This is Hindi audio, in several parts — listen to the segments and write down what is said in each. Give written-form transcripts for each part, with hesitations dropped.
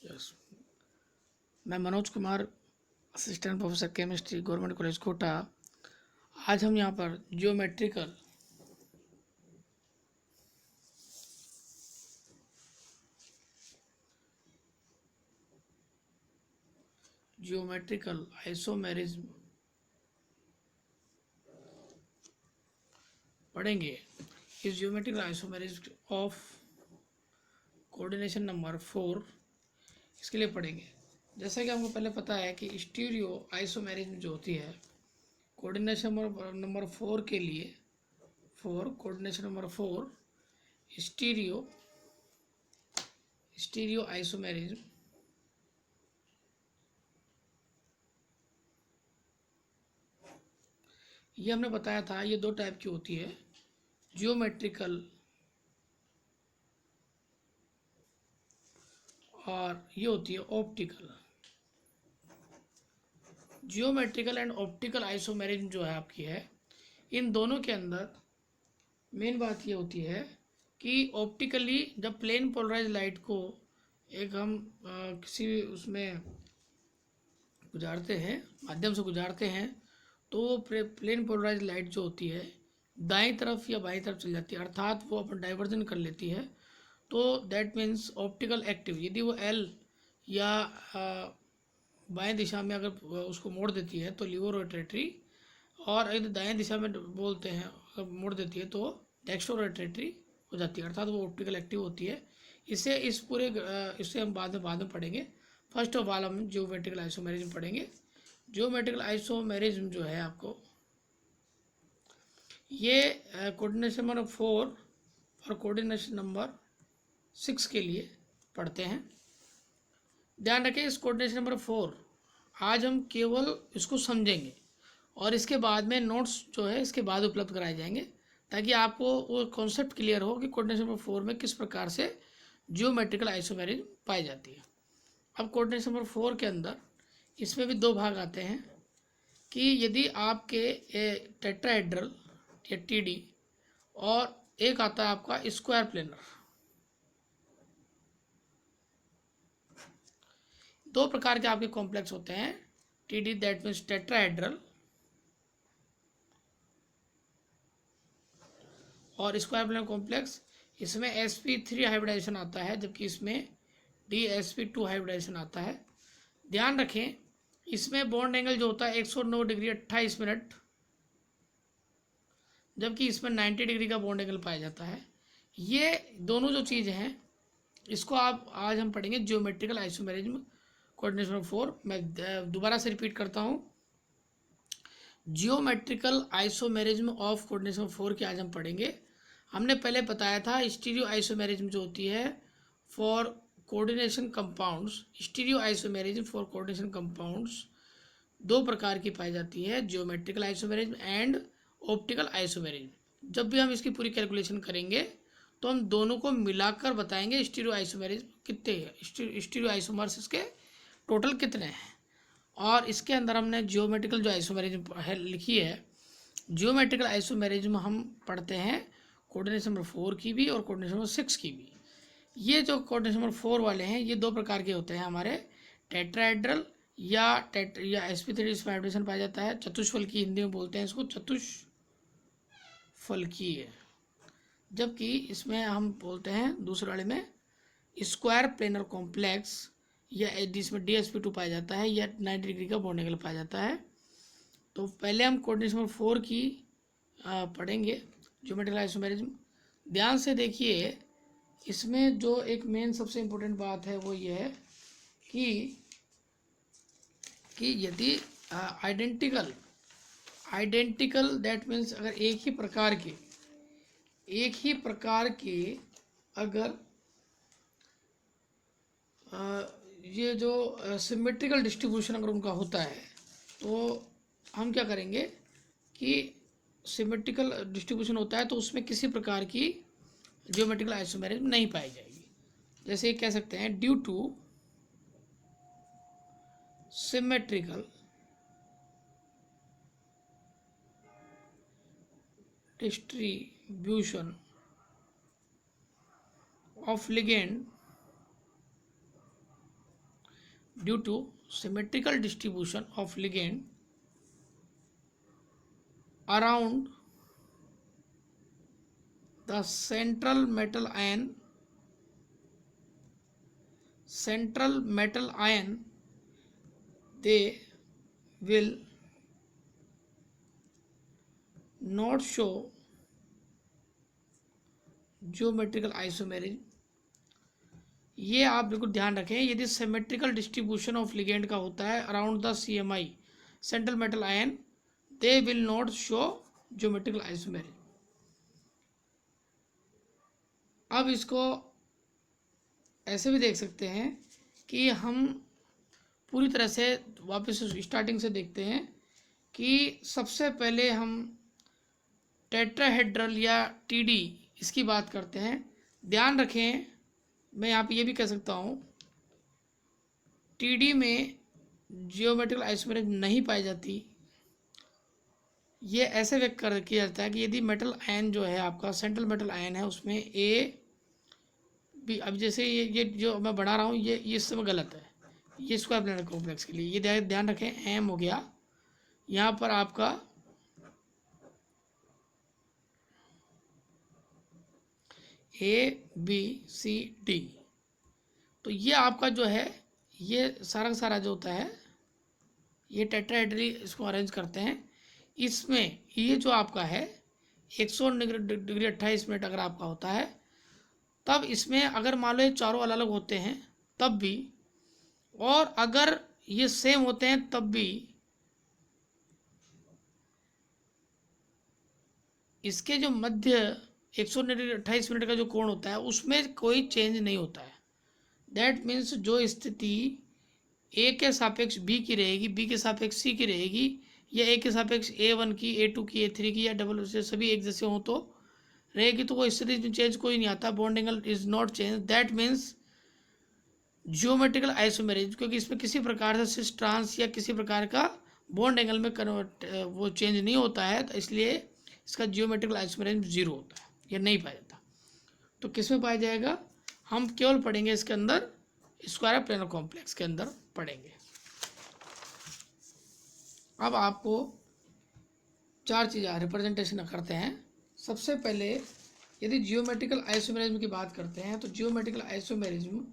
यस, मैं Manoj Kumar, assistant professor chemistry, government college Kota. आज हम यहाँ पर जियोमेट्रिकल आइसोमेरिज्म पढ़ेंगे। इस geometrical isomerism of coordination number 4 इसके लिए पढ़ेंगे। जैसा कि हमको पहले पता है कि स्टीरियो आइसोमेरिज्म जो होती है कोऑर्डिनेशन नंबर 4 के लिए, coordination number 4 stereo stereo isomerism ये हमने बताया था, ये दो टाइप की होती है, जियोमेट्रिकल और ये होती है optical. Geometrical and optical isomerism जो है आपकी है, इन दोनों के अंदर मेन बात ये होती है कि ऑप्टिकली जब प्लेन पोलराइज लाइट को एक हम किसी उसमें गुजारते हैं, माध्यम से गुजारते हैं, तो वो प्लेन पोलराइज लाइट जो होती है दाईं तरफ या बाईं तरफ चल जाती है, अर्थात वो अपन डाइवर्जन कर लेती है। तो दैट मीन्स ऑप्टिकल एक्टिव, यदि वो एल या बाएं दिशा में अगर उसको मोड़ देती है तो लिवो रोटेटरी, और यदि दाएं दिशा में बोलते हैं अगर मोड़ देती है तो डेक्स्ट्रो रोटेटरी हो जाती है, अर्थात वो ऑप्टिकल एक्टिव होती है। इससे हम बाद में पढ़ेंगे। फर्स्ट ऑफ ऑल हम जियोमेट्रिकल आइसोमेरिज्म पढ़ेंगे। जियोमेट्रिकल आइसोमेरिज्म जो है आपको ये कोऑर्डिनेशन नंबर 4 और कोऑर्डिनेशन नंबर 6 के लिए पढ़ते हैं। ध्यान रखें, इस कोऑर्डिनेशन नंबर 4 आज हम केवल इसको समझेंगे और इसके बाद में नोट्स जो है इसके बाद उपलब्ध कराए जाएंगे, ताकि आपको वो कॉन्सेप्ट क्लियर हो कि कोऑर्डिनेशन नंबर 4 में किस प्रकार से जियोमेट्रिकल आइसोमेरिज्म पाई जाती है। अब कोऑर्डिनेशन नंबर 4 के अंदर इसमें भी दो भाग आते हैं कि यदि आपके टेट्राहेड्रल या टीडी और एक आता है आपका स्क्वायर प्लेनर, दो प्रकार के आपके कॉम्प्लेक्स होते हैं। टीडी दैट मीन्स टेट्राहेड्रल और स्क्वायर प्लेनर कॉम्प्लेक्स, इसमें sp3 हाइब्रिडाइजेशन आता है जबकि इसमें dsp2 हाइब्रिडाइजेशन आता है। ध्यान रखें, इसमें बॉन्ड एंगल जो होता है 109 डिग्री 28 मिनट, जबकि इसमें 90 डिग्री का बॉन्ड एंगल पाया जाता है। ये दोनों जो चीज़ हैं इसको आज हम पढ़ेंगे जियोमेट्रिकल आइसोमेरिज्म कोऑर्डिनेशन नंबर 4। मैं दोबारा से रिपीट करता हूँ, जियोमेट्रिकल आइसोमेरिज्म ऑफ कोऑर्डिनेशन 4 के आज हम पढ़ेंगे। हमने पहले बताया था स्टीरियो आइसोमेरिज्म जो होती है for coordination compounds, stereo isomerism for coordination compounds दो प्रकार की पाई जाती है, geometrical isomerism and optical isomerism. जब भी हम इसकी पूरी कैलकुलेशन करेंगे तो हम दोनों को मिलाकर बताएंगे स्टीरियो आइसोमेरिज्म कितने हैं, स्टीरियो आइसोमर्स इसके टोटल कितने हैं। और इसके अंदर हमने जियोमेट्रिकल जो आइसोमेरिज्म है लिखी है, जियोमेट्रिकल आइसोमेरिज्म हम पढ़ते हैं कोऑर्डिनेशन नंबर 4 की भी और कोऑर्डिनेशन नंबर 6 की भी। ये जो कोऑर्डिनेशन नंबर 4 वाले हैं ये दो प्रकार के होते हैं हमारे, टेट्राहेड्रल या sp3 इसमें हाइब्रिडेशन पाया जाता है, चतुष्फलकी हिंदी में बोलते हैं इसको, चतुष्फलकीय, जबकि इसमें हम बोलते हैं दूसरे वाले में स्क्वायर प्लेनर कॉम्प्लेक्स, या जिसमें dsp2 पाया जाता है या 90 डिग्री का बॉन्ड एंगल पाया जाता है। तो पहले हम कोऑर्डिनेशन नंबर 4 की पढ़ेंगे ज्योमेट्रिकल आइसोमेरिज्म। ध्यान से देखिए, इसमें जो एक मेन सबसे इम्पोर्टेंट बात है वो ये है कि यदि आइडेंटिकल दैट मीन्स अगर एक ही प्रकार के अगर ये जो सिमेट्रिकल डिस्ट्रीब्यूशन अगर उनका होता है तो हम क्या करेंगे कि सिमेट्रिकल डिस्ट्रीब्यूशन होता है तो उसमें किसी प्रकार की जियोमेट्रिकल आइसोमेरिज्म नहीं पाई जाएगी। जैसे ये कह सकते हैं due two symmetrical distribution of ligand due two symmetrical distribution of ligand around the central metal ion, they will not show geometrical isomerism। ये आप बिल्कुल ध्यान रखें, यदि सिमेट्रिकल डिस्ट्रीब्यूशन ऑफ लिगेंड का होता है around the CMI central metal ion, they will not show geometrical isomerism. अब इसको ऐसे भी देख सकते हैं कि हम पूरी तरह से वापस स्टार्टिंग से देखते हैं कि सबसे पहले हम टेट्राहेड्रल या TD इसकी बात करते हैं। ध्यान रखें, मैं यहाँ पे ये भी कह सकता हूँ TD में जियोमेट्रिकल आइसोमेरिज्म नहीं पाई जाती। ये ऐसे व्यक्त कर किया जाता है कि यदि मेटल आयन जो है आपका सेंट्रल मेटल आयन है उसमें A भी, अब जैसे ये जो मैं बढ़ा रहा हूँ ये इस समय गलत है, ये स्क्वायर प्लेनर कॉम्प्लेक्स के लिए ये ध्यान रखें M हो गया, यहाँ पर आपका ABCD, तो ये आपका जो है ये सारा का सारा जो होता है ये टेट्राहेड्रली इसको अरेंज करते हैं। इसमें ये जो आपका है 100°28' अगर आपका होता है तब इसमें अगर मान लो ये चारों अलग अलग होते हैं तब भी, और अगर ये सेम होते हैं तब भी इसके जो मध्य 100°28' का जो कोण होता है उसमें कोई चेंज नहीं होता है। दैट मीन्स जो स्थिति A के सापेक्ष B की रहेगी, B के सापेक्ष C की रहेगी, या A के सापेक्ष A1 की, A2 की, A3 की या डबल से सभी एक जैसे हो तो रहेगी, तो वो स्थिति में चेंज कोई नहीं आता। Bond angle is not change, that means geometrical isomerism, क्योंकि इसमें किसी प्रकार से सिस ट्रांस या किसी प्रकार का बॉन्ड एंगल में कन्वर्ट वो चेंज नहीं होता है, तो इसलिए इसका जियोमेट्रिकल आइसोमेरिज्म 0 होता है, यह नहीं पाया जाता। तो किस में पाया जाएगा, हम केवल पढ़ेंगे इसके अंदर स्क्वायर प्लेनर कॉम्प्लेक्स के अंदर पढ़ेंगे। अब आपको 4 चीज़ें रिप्रेजेंटेशन करते हैं। सबसे पहले यदि जियोमेट्रिकल आइसोमेरिज्म की बात करते हैं तो जियोमेट्रिकल आइसोमेरिज्म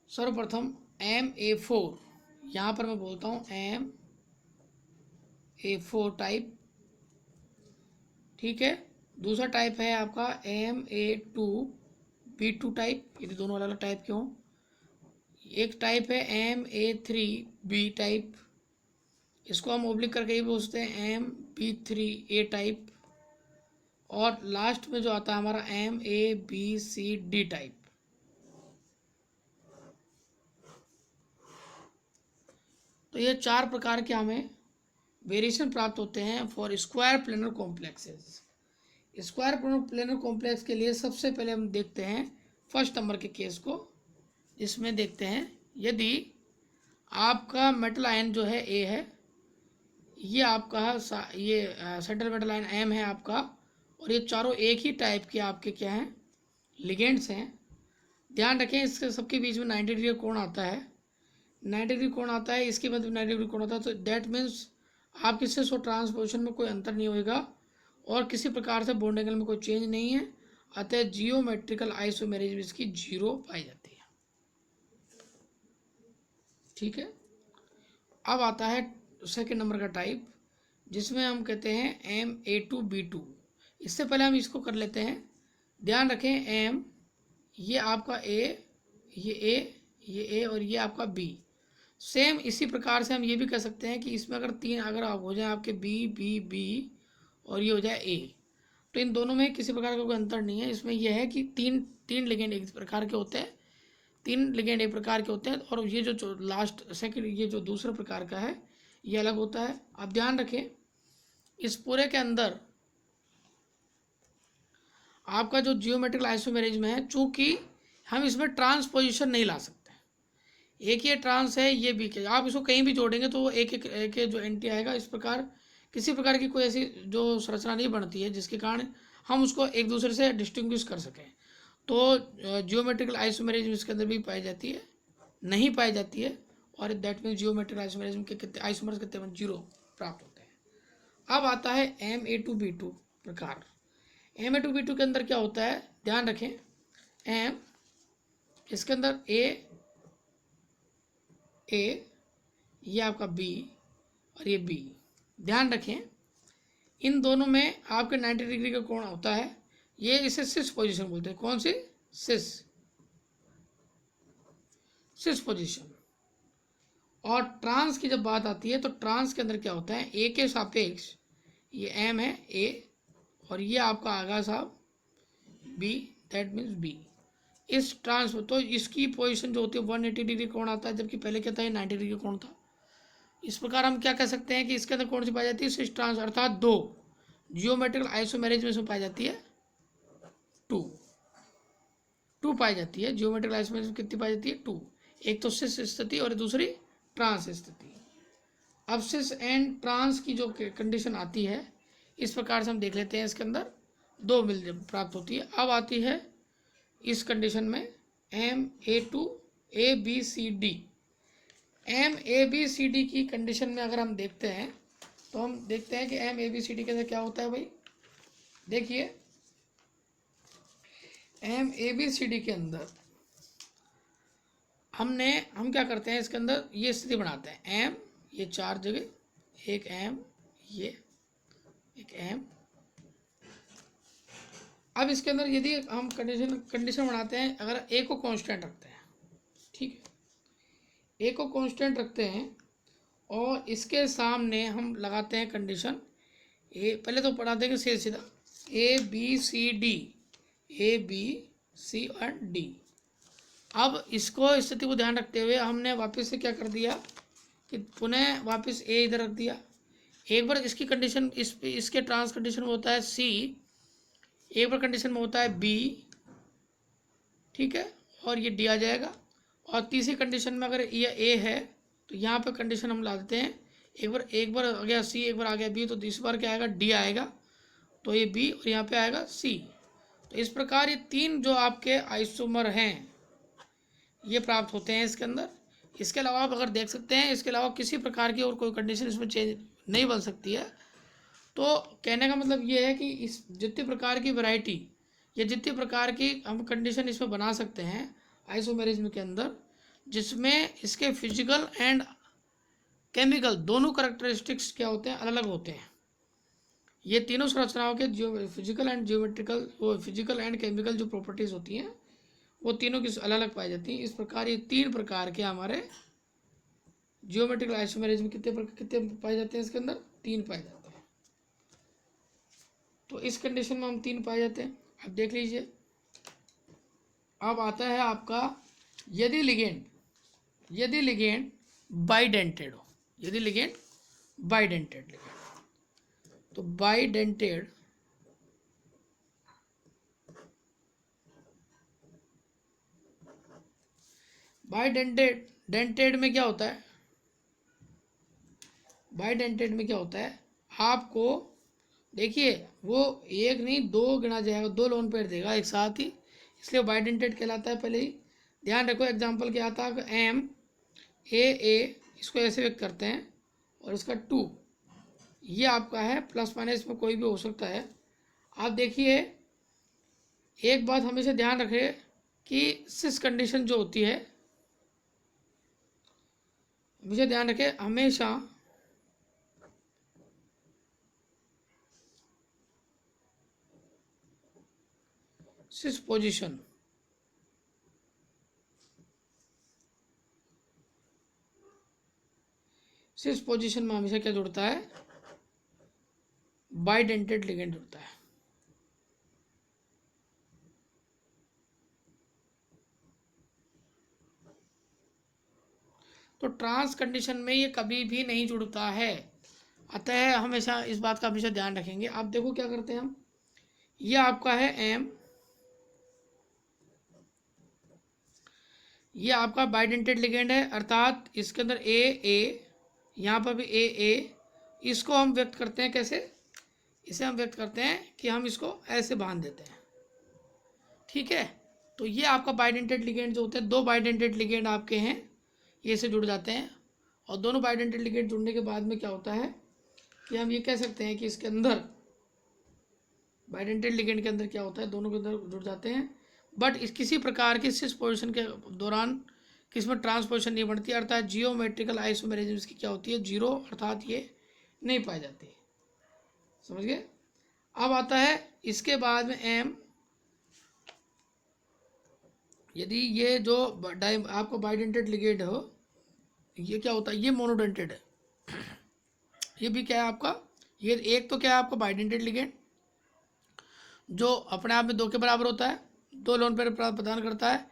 सर्वप्रथम MA4, यहाँ पर मैं बोलता हूँ MA4 टाइप, ठीक है। दूसरा टाइप है आपका MA2B2 टाइप, यदि दोनों अलग अलग टाइप के हों। एक टाइप है MA3B टाइप, इसको हम ओब्लिक करके ही बोलते हैं MB3A टाइप, और लास्ट में जो आता है हमारा MABCD टाइप। तो ये 4 प्रकार के हमें वेरिएशन प्राप्त होते हैं for square planar complexes. Square planar complex के लिए सबसे पहले हम देखते हैं फर्स्ट नंबर के केस को, जिसमें देखते हैं यदि आपका मेटल आयन जो है A है, ये आपका ये सेंट्रल मेटल आयन M है आपका, और ये चारों एक ही टाइप के आपके क्या हैं, लिगेंड्स हैं। ध्यान रखें इसके सबके बीच में 90 डिग्री कोण आता है, 90 डिग्री कोण आता है, इसके मध्य में 90 डिग्री कोण आता है, तो दैट मीन्स आप किससे सो ट्रांसपोजिशन में कोई अंतर नहीं होगा और किसी प्रकार से बॉन्ड एंगल में कोई चेंज नहीं है, अतः जियोमेट्रिकल आइसोमेरिज्म इसकी 0 पाई जाती है, ठीक है। अब आता है सेकंड नंबर का टाइप, जिसमें हम कहते हैं MA2B2। इससे पहले हम इसको कर लेते हैं। ध्यान रखें M, ये आपका A, ये A और ये आपका B। सेम इसी प्रकार से हम ये भी कह सकते हैं कि इसमें अगर 3 अगर हो जाए आपके B और ये हो जाए A, तो इन दोनों में किसी प्रकार का कोई अंतर नहीं है। इसमें यह है कि तीन लिगेंड एक प्रकार के होते हैं, 3 लिगेंड एक प्रकार के होते हैं, और ये जो लास्ट सेकंड ये जो दूसरे प्रकार का है ये अलग होता है। अब ध्यान रखें इस पूरे के अंदर आपका जो जियोमेट्रिकल आइसोमेरिज्म है, चूंकि हम इसमें ट्रांसपोजिशन नहीं ला सकते, एक ये ट्रांस है ये भी, आप इसको कहीं भी जोड़ेंगे तो एक जो एंटी आएगा। इस प्रकार किसी प्रकार की कोई ऐसी जो संरचना नहीं बनती है जिसके कारण हम उसको एक दूसरे से डिस्टिंग्विश कर सकें। तो जियोमेट्रिकल आइसोमेरिज्म इसके अंदर भी पाई जाती है, नहीं पाई जाती है, और दैट मीन्स जियोमेट्रिक आइसोमेरिज्म के कितने आइसोमर्स कितने बन 0 प्राप्त होते हैं। अब आता है Ma2B2 प्रकार। Ma2B2 के अंदर क्या होता है, ध्यान रखें, M इसके अंदर A ये आपका B और ये B। ध्यान रखें इन दोनों में आपके 90 डिग्री का कोण होता है। ये इसे सिस पोजीशन बोलते हैं। कौन सी? सिस पोजीशन। और ट्रांस की जब बात आती है तो ट्रांस के अंदर क्या होता है, ए के सापेक्ष ये एम है ए और ये आपका आगा साहब बी, दैट मीन्स बी। इस ट्रांस तो इसकी पोजीशन जो होती है 180 डिग्री कोण आता है, जबकि पहले क्या था, ये 90 डिग्री कोण था। इस प्रकार हम क्या कह सकते हैं कि इसके अंदर कौन सी पाई जाती है, सिस ट्रांस, अर्थात 2 जियोमेट्रिकल आइसोमेरिज्म में पाई जाती है 2 पाई जाती है। जियोमेट्रिकल आइसोमेरिज्म कितनी पाई जाती है 2। एक तो सिस स्थिति और दूसरी ट्रांस स्थिति। अब सिस एंड ट्रांस की जो कंडीशन आती है इस प्रकार से हम देख लेते हैं। इसके अंदर 2 मिल प्राप्त होती है। अब आती है इस कंडीशन में MA2ABCD। MABCD की कंडीशन में अगर हम देखते हैं तो हम देखते हैं कि MABCD के अंदर क्या होता है भाई। देखिए MABCD के अंदर हम क्या करते हैं, इसके अंदर ये स्थिति बनाते हैं। M ये 4 जगह, एक M ये एक M। अब इसके अंदर यदि हम कंडीशन बनाते हैं, अगर A को कांस्टेंट रखते हैं, ठीक है, A को कांस्टेंट रखते हैं और इसके सामने हम लगाते हैं कंडीशन ए, पहले तो पढ़ा देंगे सीधा A B C और D। अब इसको स्थिति को ध्यान रखते हुए हमने वापस से क्या कर दिया कि पुनः वापस A इधर रख दिया। एक बार इसकी कंडीशन इसके ट्रांस कंडीशन में होता है C, एक बार कंडीशन में होता है B, ठीक है, और ये D आ जाएगा। और तीसरी कंडीशन में अगर ये A है तो यहाँ पे कंडीशन हम ला देते हैं, एक बार आ गया C, एक बार आ गया B, तो तीसरी बार क्या आएगा, D आएगा, तो ये B और यहाँ पे आएगा C। तो इस प्रकार ये 3 जो आपके आइसोमर हैं ये प्राप्त होते हैं इसके अंदर। इसके अलावा आप अगर देख सकते हैं, इसके अलावा किसी प्रकार की और कोई कंडीशन इसमें चेंज नहीं बन सकती है। तो कहने का मतलब ये है कि इस जितनी प्रकार की वैरायटी या जितनी प्रकार की हम कंडीशन इसमें बना सकते हैं आइसोमेरिज्म के अंदर, जिसमें इसके फिजिकल एंड केमिकल दोनों करैक्टरिस्टिक्स क्या होते हैं, अलग अलग होते हैं। ये तीनों संरचनाओं के जो फिजिकल एंड केमिकल जो प्रॉपर्टीज़ होती हैं वो तीनों की अलग अलग पाई जाती हैं। इस प्रकार ये 3 प्रकार के हमारे जियोमेट्रिकल आइसोमेरिज्म कितने पाए जाते हैं, इसके अंदर 3 पाए जाते हैं। तो इस कंडीशन में हम 3 पाए जाते हैं। अब देख लीजिए, अब आता है आपका यदि लिगेंड बाइडेंटेड हो, यदि लिगेंड बाइडेंटेड लिगेंड, तो बाइडेंटेड में क्या होता है, बाइडेंटेड में क्या होता है, आपको देखिए वो 1 नहीं 2 गिना जाएगा, 2 लोन पेयर देगा एक साथ ही, इसलिए बाइडेंटेड कहलाता है। पहले ही ध्यान रखो, एग्जांपल क्या आता है, MAA इसको ऐसे व्यक्त करते हैं और इसका 2 ये आपका है, प्लस माइनस में कोई भी हो सकता है। आप देखिए एक बात हमेशा ध्यान रखें कि सिस कंडीशन जो होती है, हमेशा ध्यान रखें, हमेशा सिस पोजीशन में हमेशा क्या जुड़ता है, बाइडेंटेड लिगेंड जुड़ता है। तो ट्रांस कंडीशन में ये कभी भी नहीं जुड़ता है, अतः हमेशा इस बात का हमेशा ध्यान रखेंगे। आप देखो क्या करते हैं हम, ये आपका है M, ये आपका बाइडेंटेड लिगेंड है, अर्थात इसके अंदर AA, यहाँ पर भी AA, इसको हम व्यक्त करते हैं कैसे, इसे हम व्यक्त करते हैं कि हम इसको ऐसे बांध देते हैं, ठीक है। तो ये आपका बाइडेंटेड लिगेंड जो होते हैं, 2 बाइडेंटेड लिगेंड आपके हैं, ये से जुड़ जाते हैं, और दोनों बाइडेंटेड लिगेंड जुड़ने के बाद में क्या होता है कि हम ये कह सकते हैं कि इसके अंदर बाइडेंटेड लिगेंड के अंदर क्या होता है, दोनों के अंदर जुड़ जाते हैं, बट इस किसी प्रकार की सिस पोजिशन के दौरान किसमें ट्रांसपोजिशन नहीं बढ़ती, अर्थात जियोमेट्रिकल आइसोमेरिज्म की क्या होती है, जीरो, अर्थात ये नहीं पाई जाती। समझ गए। अब आता है इसके बाद में एम, यदि ये जो आपको बाइडेंटेड लिगेंड हो, ये क्या होता है, ये मोनोडेंटेड है, ये भी क्या है आपका, ये एक तो क्या है आपका बाइडेंटेड लिगेंड जो अपने आप में 2 के बराबर होता है, 2 लोन पेयर प्रदान करता है,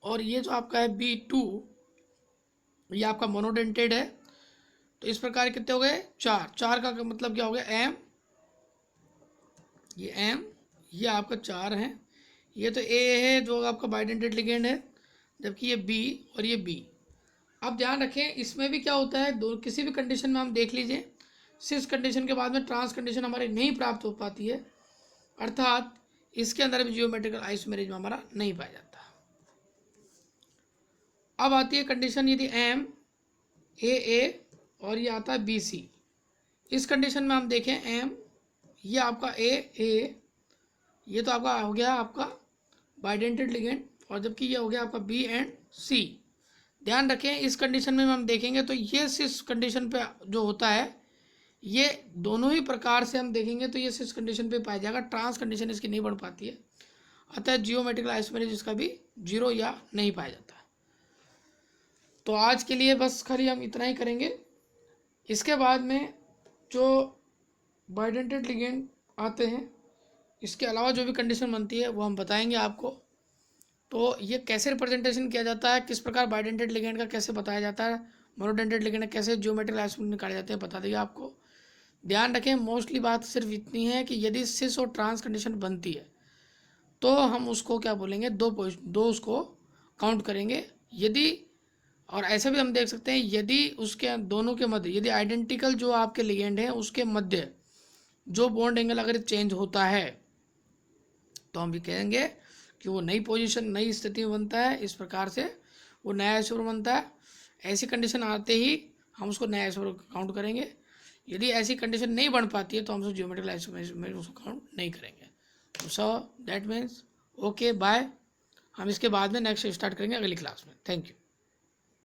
और ये जो आपका है B2 ये आपका मोनोडेंटेड है। तो इस प्रकार कितने हो गए, 4, 4 का मतलब क्या हो गया, एम, ये एम, ये आपका 4 है, ये तो ए है जो आपका बाइडेंटेड लिगेंड है, जबकि ये बी और ये बी। अब ध्यान रखें इसमें भी क्या होता है, दो किसी भी कंडीशन में हम देख लीजिए, सिस कंडीशन के बाद में ट्रांस कंडीशन हमारी नहीं प्राप्त हो पाती है, अर्थात इसके अंदर भी जियोमेट्रिकल आइसोमेरिज्म हमारा नहीं पाया जाता। अब आती है कंडीशन यदि एम ए और ये आता है बी सी। इस कंडीशन में हम देखें एम, ये आपका ए, ये तो आपका हो गया आपका बाइडेंटेड लिगेंड, और जबकि ये हो गया आपका बी एंड सी। ध्यान रखें इस कंडीशन में हम देखेंगे तो ये सिस कंडीशन पे जो होता है, ये दोनों ही प्रकार से हम देखेंगे तो ये सिस कंडीशन पे पाया जाएगा, ट्रांस कंडीशन इसकी नहीं बढ़ पाती है, अतः जियोमेट्रिकल आइसोमेरिज्म इसका भी जीरो या नहीं पाया जाता। तो आज के लिए बस खाली हम इतना ही करेंगे। इसके बाद में जो बाइडेंटेड लिगेंड आते हैं, इसके अलावा जो भी कंडीशन बनती है वो हम बताएंगे आपको। तो ये कैसे रिप्रेजेंटेशन किया जाता है, किस प्रकार बाइडेंटेड लिगेंड का कैसे बताया जाता है, मोनोडेंटेड लिगेंड कैसे जियोमेट्रिकल आइसोमेरिज्म निकाले जाते हैं, बता देंगे आपको। ध्यान रखें मोस्टली बात सिर्फ इतनी है कि यदि सिस और ट्रांस कंडीशन बनती है तो हम उसको क्या बोलेंगे, दो उसको काउंट करेंगे। यदि, और ऐसे भी हम देख सकते हैं यदि उसके दोनों के मध्य, यदि आइडेंटिकल जो आपके लिगेंड हैं उसके मध्य जो बॉन्ड एंगल अगर चेंज होता है तो हम भी कहेंगे कि वो नई पोजीशन, नई स्थिति में बनता है, इस प्रकार से वो नया आइसोमर बनता है। ऐसी कंडीशन आते ही हम उसको नया आइसोमर काउंट करेंगे। यदि ऐसी कंडीशन नहीं बन पाती है तो हम उसको जियोमेट्रिकल आइसोमर उसको काउंट नहीं करेंगे। So that means okay bye. हम इसके बाद में नेक्स्ट स्टार्ट करेंगे अगली क्लास में। Thank you.